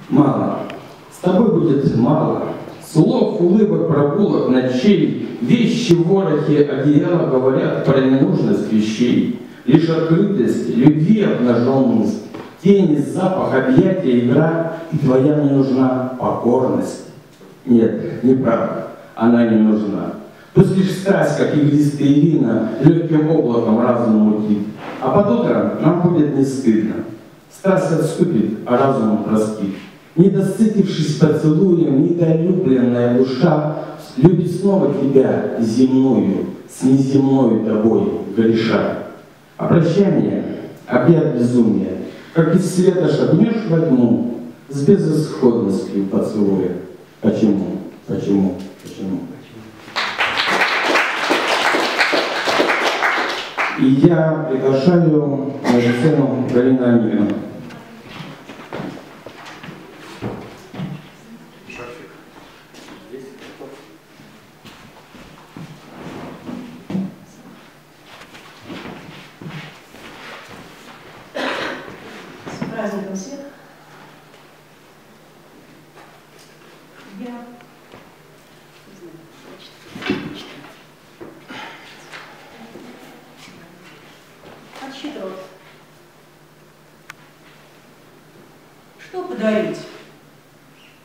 Мало. С тобой будет мало. Слов, улыбок, прогулок, ночей. Вещи, ворохи, одеяла говорят про ненужность вещей. Лишь открытость, любви обнаженность, тени, запах, объятия, игра. И твоя мне нужна покорность. Нет, неправда, она не нужна. Пусть лишь страсть, как игристые вина, легким облаком разум мутит. А под утро нам будет не стыдно. Страсть отступит, а разум простит. Недосытившись поцелуем, недолюбленная душа любит снова тебя земную, с неземной тобой греша. А прощание — объят безумия, как из света шагнешь во тьму с безысходностью поцелуя. Почему? Почему? Почему? И я приглашаю на сцену Галину Аминину. С праздником всех! Щедрот. Что подарить?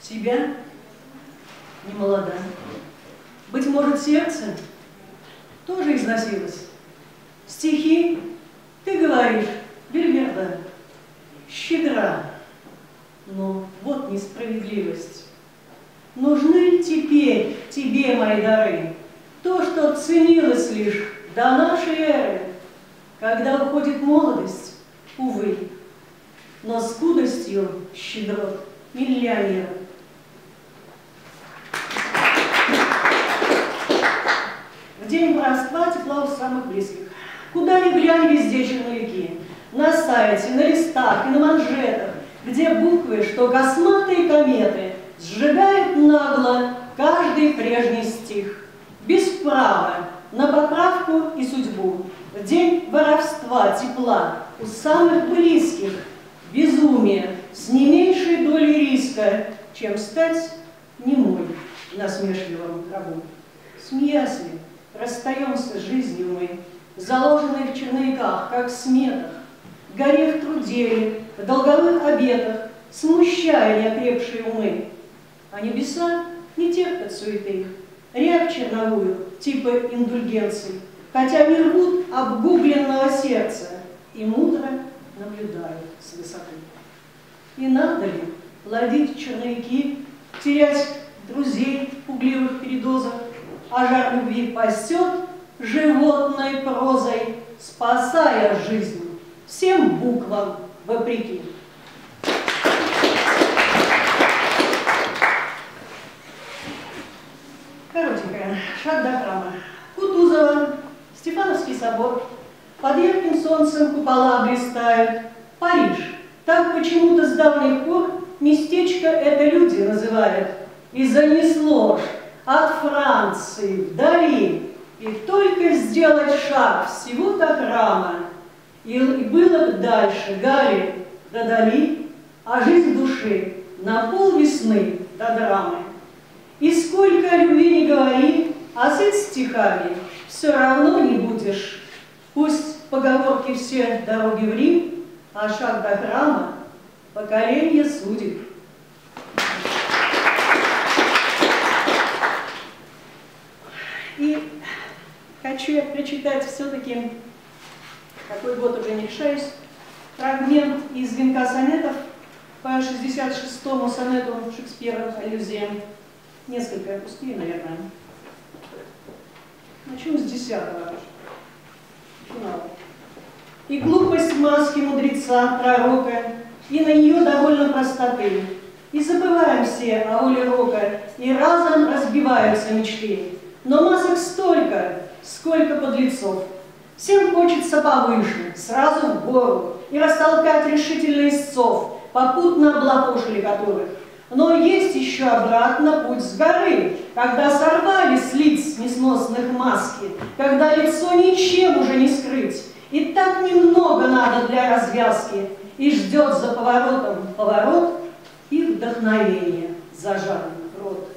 Себя? Не молода. Быть может, сердце тоже износилось. Стихи, ты говоришь, бельверда, щедра. Но вот несправедливость. Нужны ли теперь тебе мои дары? То, что ценилось лишь до нашей эры, когда уходит молодость, увы, но скудостью щедрот миллионера. В день воровства тепла у самых близких. Куда ни глянь, везде черновики. На сайте, на листах и на манжетах, где буквы, что косматые кометы, сжигают нагло каждый прежний стих. Без права на поправку и судьбу. В день воровства тепла у самых близких безумие с не меньшей долей риска, чем стать немой в насмешливом гробу. Смеясь ли, расстаемся с жизнью мы, заложенной в черновиках, как в сметах, горе в труде, в долговых обетах, смущая неокрепшие умы. А небеса не терпят суеты, рябь черновую, типа индульгенций, хотя не рвут обгубленного сердца и мудро наблюдают с высоты. И надо ли ловить черновики, терять друзей в пугливых передозах, а жар любви пасет животной прозой, спасая жизнь всем буквам вопреки. Коротенькая, шаг до храма. Кутузова, Стефановский собор, под ярким солнцем купола блистают. Париж, так почему-то с давних пор местечко это люди называют. И занесло ж от Франции вдали, и только сделать шаг всего-то храма, и было бы дальше Гали до Дали, а жизнь души на полвесны до драмы. И сколько любви не говори, а сыт стихами все равно не будешь. Пусть поговорки все дороги в Рим, а шаг до храма — поколение судеб. И хочу я прочитать все-таки, какой год уже не решаюсь, фрагмент из «Венка сонетов» по 66-му сонету Шекспира «Аллюзия». Несколько пустые, наверное. Начну с 10-го. Финал. И глупость маски мудреца, пророка, и на нее довольно простоты. И забываем все о воле рока, и разом разбиваются мечты. Но масок столько, сколько подлецов. Всем хочется повыше, сразу в гору, и растолкать решительно истцов, попутно облапошили которых. Но есть еще обратно путь с горы, когда сорвали с лиц несносных маски, когда лицо ничем уже не скрыть, и так немного надо для развязки, и ждет за поворотом поворот, и вдруг вдохновение зажатый рот,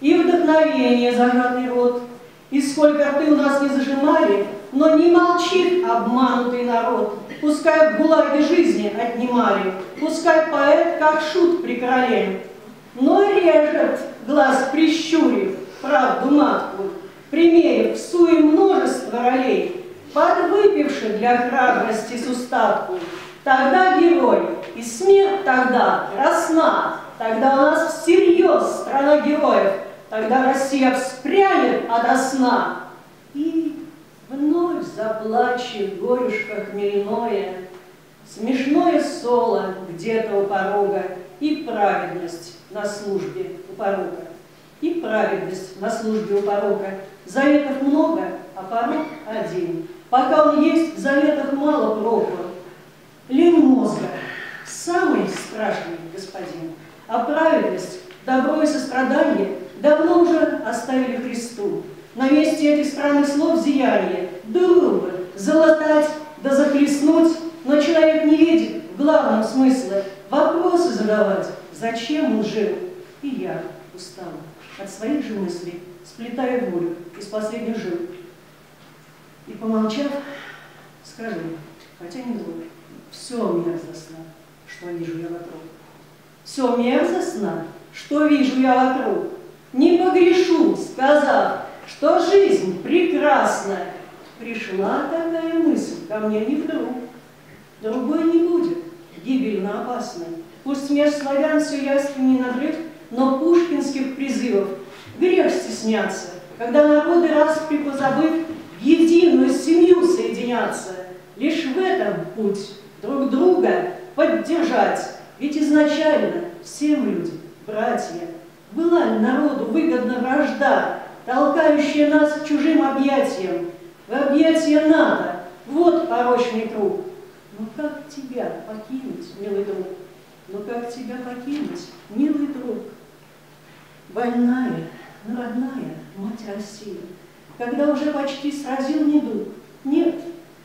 и вдохновение зажатый рот. И сколько рты у нас не зажимали, но не молчит обманутый народ. Пускай в гулаге жизни отнимали, пускай поэт, как шут при короле, но режет, глаз прищурив, правду матку, примерив в суе множество ролей, подвыпивших для храбрости с устатку. Тогда герой, и смерть тогда красна, тогда у нас всерьез страна героев, тогда Россия вспрянет ото сна. И вновь заплачет горюшка хмельное, смешное соло где-то у порога, и праведность на службе у порога. И праведность на службе у порога. Заветов много, а порог один. Пока он есть, в заветах мало проку. Лень мозга – самый страшный господин, а праведность, добро и сострадание давно уже оставили Христу. На месте этих странных слов зияние было бы залатать да захлестнуть, но человек не видит в главном смысле вопросы задавать, зачем он жил. И я устала от своих же мыслей, сплетая волю из последних жил. И, помолчав, скажу, хотя не зло, все мерзостно, что вижу я вокруг. Все мерзостно, что вижу я вокруг. Не погрешу, сказав, что жизнь прекрасна. Пришла такая мысль ко мне не вдруг. Другой не будет, гибельно опасной. Пусть меж славян все явственней надрыв, но пушкинских призывов грех стесняться, когда народы распри позабыв, в единую семью соединятся. Лишь в этом путь друг друга поддержать, ведь изначально всем люди, братья, была ли народу выгодна вражда, толкающая нас к чужим объятиям, в объятия НАТО, вот порочный круг. Но как тебя покинуть, милый друг? Но как тебя покинуть, милый друг? Больная, но родная мать России, когда уже почти сразил недуг. Нет,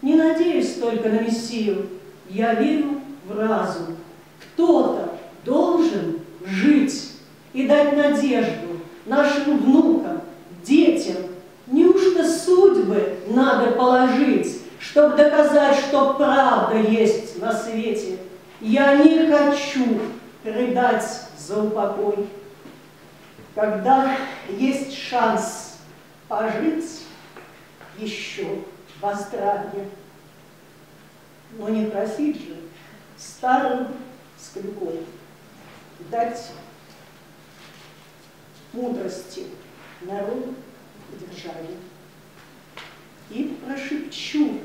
не надеюсь только на Мессию, я верю в разум. Кто-то должен жить и дать надежду нашим внукам, детям. Неужто судьбы надо положить, чтобы доказать, что правда есть на свете? Я не хочу рыдать за упокой. Когда есть шанс пожить еще во здравии, но не просить же старым склюком дать мудрости народу и державе. И прошепчу,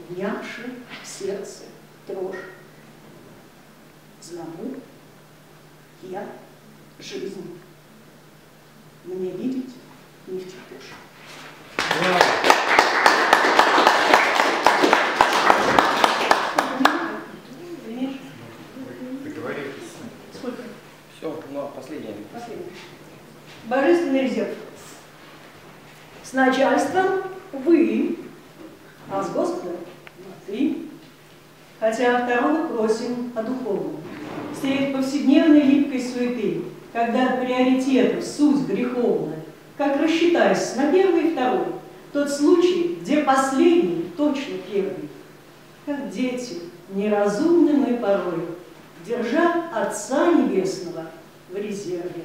внявши в сердце дрожь. Зову я жизнь. Мне видеть не втерпешь. Сколько? Все, ну, последнее. Божественный резерв. С начальством вы, а с Господом ты. Хотя второго просим о духовном. Средь повседневной липкой суеты, когда приоритетов суть греховная, как рассчитаясь на первый и второй, тот случай, где последний точно первый. Как дети, неразумны мы порой, держа Отца Небесного в резерве.